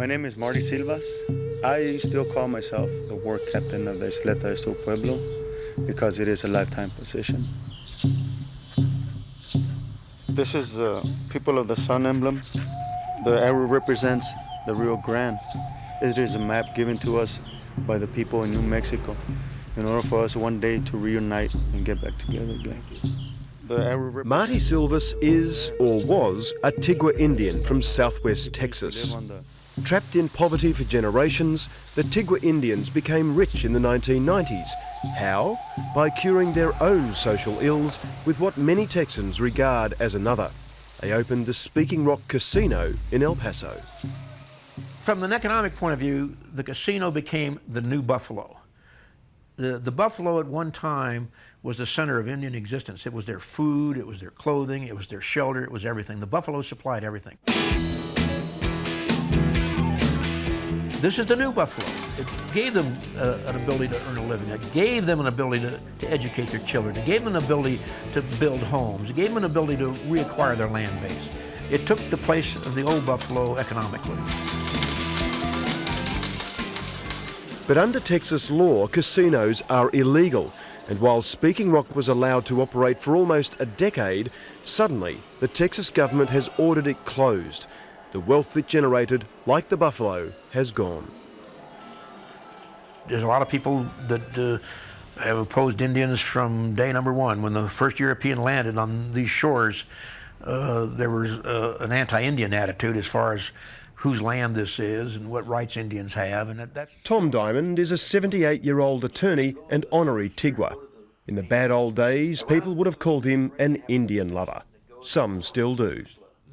My name is Marty Silvas. I still call myself the war captain of the Isleta de su Pueblo because it is a lifetime position. This is the people of the sun emblem. The arrow represents the Rio Grande. It is a map given to us by the people in New Mexico in order for us one day to reunite and get back together again. Marty Silvas is, or was, a Tigua Indian from southwest Texas. Trapped in poverty for generations, the Tigua Indians became rich in the 1990s. How? By curing their own social ills with what many Texans regard as another. They opened the Speaking Rock Casino in El Paso. From an economic point of view, the casino became the new Buffalo. The Buffalo at one time was the center of Indian existence. It was their food, it was their clothing, it was their shelter, it was everything. The Buffalo supplied everything. This is the new Buffalo. It gave them an ability to earn a living. It gave them an ability to educate their children. It gave them an ability to build homes. It gave them an ability to reacquire their land base. It took the place of the old Buffalo economically. But under Texas law, casinos are illegal. And while Speaking Rock was allowed to operate for almost a decade, suddenly the Texas government has ordered it closed. The wealth it generated, like the Buffalo, has gone. There's a lot of people that have opposed Indians from day number one. When the first European landed on these shores, there was an anti-Indian attitude as far as whose land this is and what rights Indians have. And that's... Tom Diamond is a 78-year-old attorney and honorary Tigua. In the bad old days, people would have called him an Indian lover. Some still do.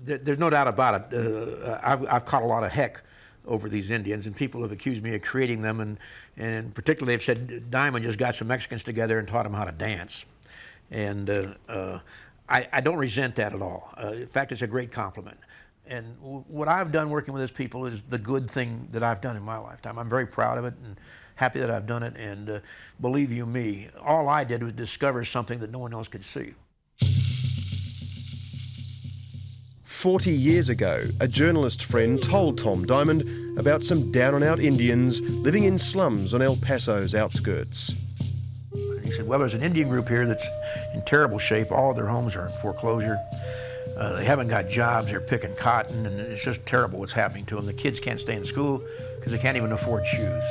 There's no doubt about it. I've caught a lot of heck over these Indians, and people have accused me of creating them, and particularly they've said Diamond just got some Mexicans together and taught them how to dance. And I don't resent that at all. In fact, it's a great compliment. And what I've done working with these people is the good thing that I've done in my lifetime. I'm very proud of it and happy that I've done it, and believe you me, all I did was discover something that no one else could see. 40 years ago, a journalist friend told Tom Diamond about some down-and-out Indians living in slums on El Paso's outskirts. He said, well, there's an Indian group here that's in terrible shape. All of their homes are in foreclosure. They haven't got jobs. They're picking cotton, and it's just terrible what's happening to them. The kids can't stay in school because they can't even afford shoes.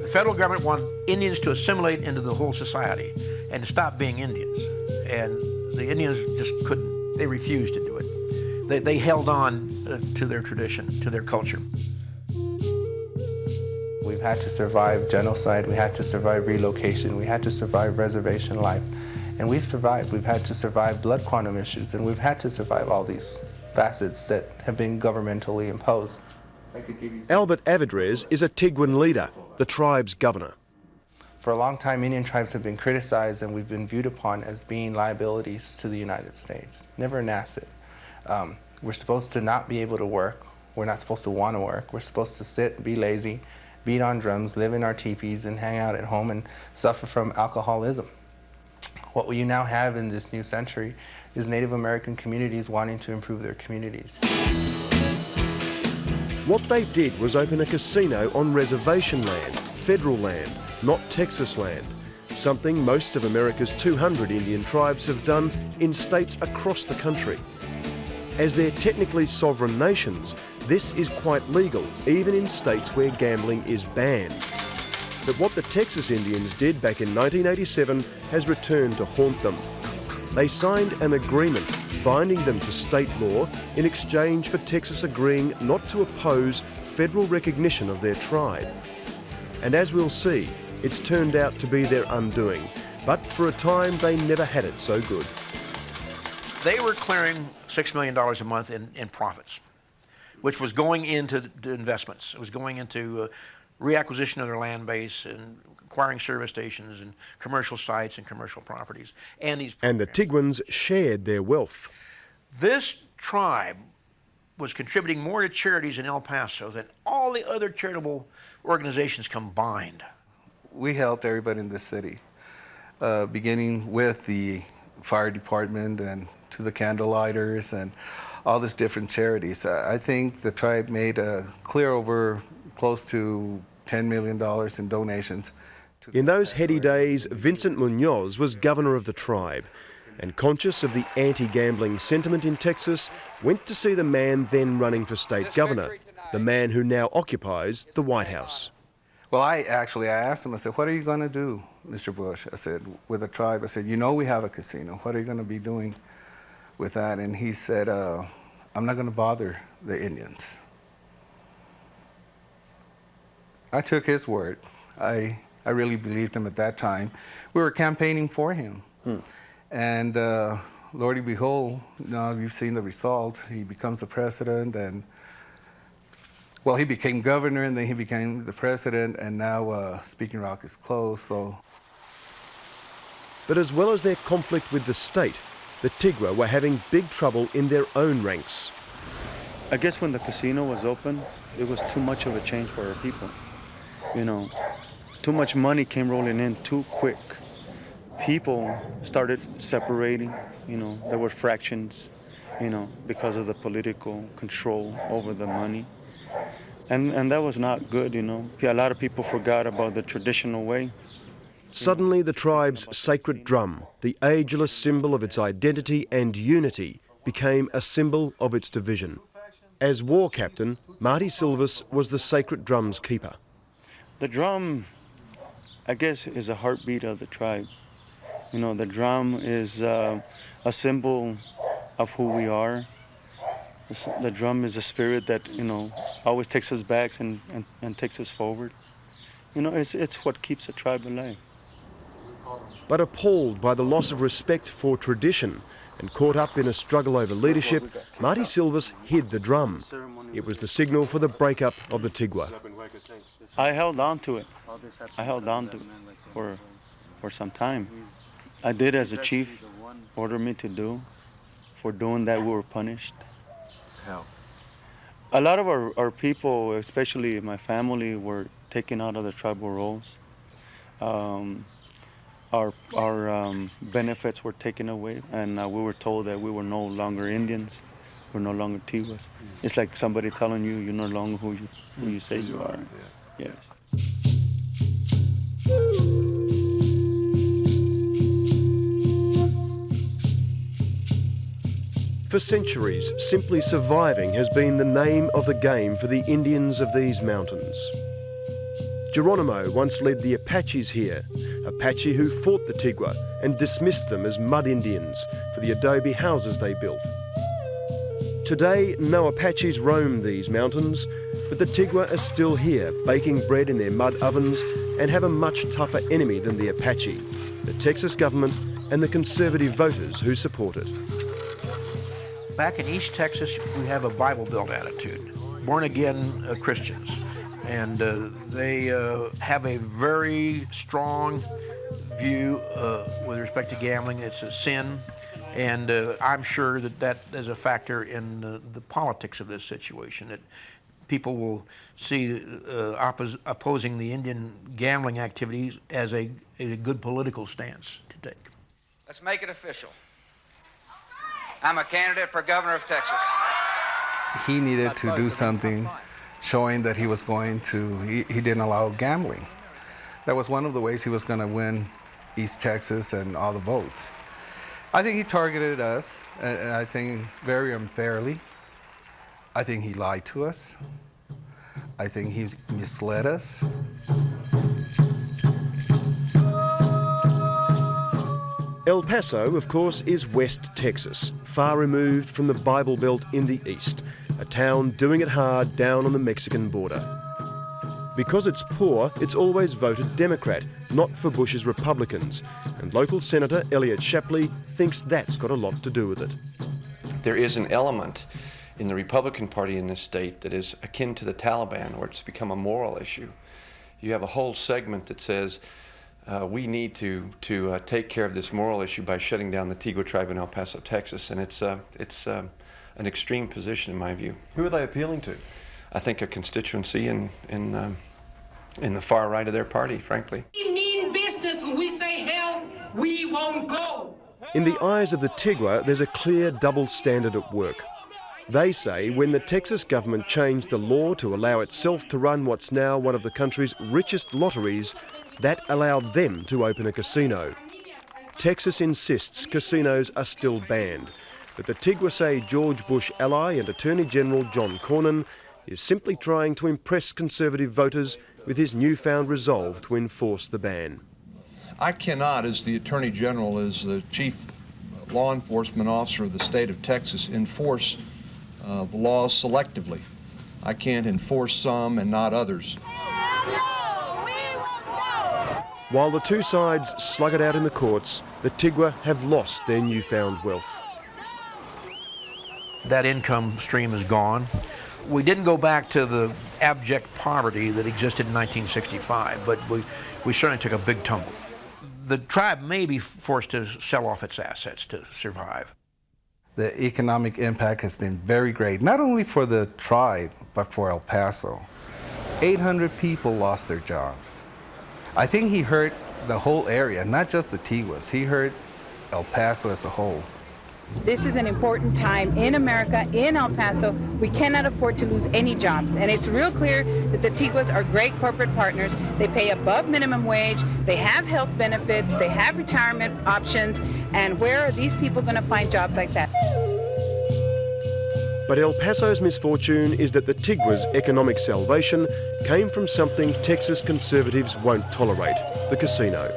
The federal government wanted Indians to assimilate into the whole society and to stop being Indians. And the Indians just couldn't, they refused to do it. They held on to their tradition, to their culture. We've had to survive genocide, we had to survive relocation, we had to survive reservation life. And we've survived. We've had to survive blood quantum issues, and we've had to survive all these facets that have been governmentally imposed. Albert Avedrez is a Tiguan leader, the tribe's governor. For a long time, Indian tribes have been criticized, and we've been viewed upon as being liabilities to the United States, never an asset. We're supposed to not be able to work. We're not supposed to want to work. We're supposed to sit, be lazy, beat on drums, live in our teepees, and hang out at home and suffer from alcoholism. What we now have in this new century is Native American communities wanting to improve their communities. What they did was open a casino on reservation land, federal land, not Texas land, something most of America's 200 Indian tribes have done in states across the country. As they're technically sovereign nations, this is quite legal, even in states where gambling is banned. But what the Texas Indians did back in 1987 has returned to haunt them. They signed an agreement binding them to state law in exchange for Texas agreeing not to oppose federal recognition of their tribe. And as we'll see, it's turned out to be their undoing. But for a time, they never had it so good. They were clearing $6 million a month in profits, which was going into investments. It was going into reacquisition of their land base and acquiring service stations and commercial sites and commercial properties. And the Tiguans shared their wealth. This tribe was contributing more to charities in El Paso than all the other charitable organizations combined. We helped everybody in the city, beginning with the fire department and to the candlelighters and all these different charities. I think the tribe made clear over close to $10 million in donations. In those heady days, Vincent Munoz was governor of the tribe, and conscious of the anti-gambling sentiment in Texas, went to see the man then running for state governor, the man who now occupies the White House. Well, I asked him, I said, what are you going to do, Mr. Bush? I said, with the tribe, I said, you know we have a casino. What are you going to be doing with that? And he said, I'm not going to bother the Indians. I took his word. I really believed him at that time. We were campaigning for him. And Lordy behold, now you've seen the results. He becomes the president, and well, he became governor, and then he became the president, and now Speaking Rock is closed. So. But as well as their conflict with the state, the Tigua were having big trouble in their own ranks. I guess when the casino was open, it was too much of a change for our people. You know, too much money came rolling in too quick. People started separating, you know, there were fractions, you know, because of the political control over the money. And that was not good, you know. A lot of people forgot about the traditional way. Suddenly the tribe's sacred drum, the ageless symbol of its identity and unity, became a symbol of its division. As war captain, Marty Silvas was the sacred drum's keeper. The drum, I guess, is a heartbeat of the tribe. You know, the drum is a symbol of who we are. The drum is a spirit that, you know, always takes us back and takes us forward. You know, it's what keeps the tribe alive. But appalled by the loss of respect for tradition and caught up in a struggle over leadership, Marty Silvas hid the drum. It was the signal for the breakup of the Tigua. I held on to it. I held on to it for some time. I did as a chief ordered me to do. For doing that, we were punished. How? A lot of our people, especially my family, were taken out of the tribal roles. Our benefits were taken away, and we were told that we were no longer Indians, we're no longer Tiguas. It's like somebody telling you you're no longer who you say you are. Yes. For centuries, simply surviving has been the name of the game for the Indians of these mountains. Geronimo once led the Apaches here, Apache who fought the Tigua and dismissed them as mud Indians for the adobe houses they built. Today, no Apaches roam these mountains, but the Tigua are still here, baking bread in their mud ovens, and have a much tougher enemy than the Apache, the Texas government and the conservative voters who support it. Back in East Texas, we have a Bible-Belt attitude, born-again Christians. And they have a very strong view with respect to gambling. It's a sin. And I'm sure that is a factor in the politics of this situation, that people will see opposing the Indian gambling activities as a good political stance to take. Let's make it official. I'm a candidate for governor of Texas. He needed to do something showing that he was going to, he didn't allow gambling. That was one of the ways he was going to win East Texas and all the votes. I think he targeted us, and I think very unfairly. I think he lied to us. I think he's misled us. El Paso, of course, is West Texas, far removed from the Bible Belt in the east, a town doing it hard down on the Mexican border. Because it's poor, it's always voted Democrat, not for Bush's Republicans, and local Senator Elliott Shapley thinks that's got a lot to do with it. There is an element in the Republican Party in this state that is akin to the Taliban, where it's become a moral issue. You have a whole segment that says, we need to take care of this moral issue by shutting down the Tigua tribe in El Paso, Texas, and it's an extreme position in my view. Who are they appealing to? I think a constituency in the far right of their party, frankly. We mean business. When we say hell, we won't go. In the eyes of the Tigua, there's a clear double standard at work. They say when the Texas government changed the law to allow itself to run what's now one of the country's richest lotteries, that allowed them to open a casino. Texas insists casinos are still banned, but the Tigua say George Bush ally and Attorney General John Cornyn is simply trying to impress Conservative voters with his newfound resolve to enforce the ban. I cannot, as the Attorney General, as the Chief Law Enforcement Officer of the state of Texas, enforce the laws selectively. I can't enforce some and not others. While the two sides slug it out in the courts, the Tigua have lost their newfound wealth. That income stream is gone. We didn't go back to the abject poverty that existed in 1965, but we certainly took a big tumble. The tribe may be forced to sell off its assets to survive. The economic impact has been very great, not only for the tribe, but for El Paso. 800 people lost their jobs. I think he hurt the whole area, not just the Tiguas. He hurt El Paso as a whole. This is an important time in America, in El Paso. We cannot afford to lose any jobs. And it's real clear that the Tiguas are great corporate partners. They pay above minimum wage, they have health benefits, they have retirement options, and where are these people going to find jobs like that? But El Paso's misfortune is that the Tigua's economic salvation came from something Texas Conservatives won't tolerate, the casino.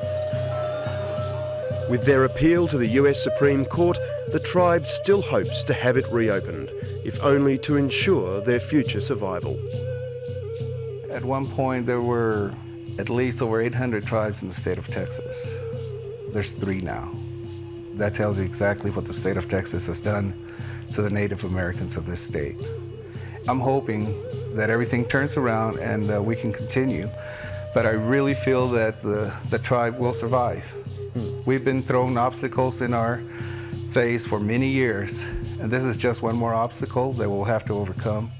With their appeal to the US Supreme Court, the tribe still hopes to have it reopened, if only to ensure their future survival. At one point, there were at least over 800 tribes in the state of Texas. There's 3 now. That tells you exactly what the state of Texas has done to the Native Americans of this state. I'm hoping that everything turns around and we can continue, but I really feel that the tribe will survive. We've been thrown obstacles in our face for many years, and this is just one more obstacle that we'll have to overcome.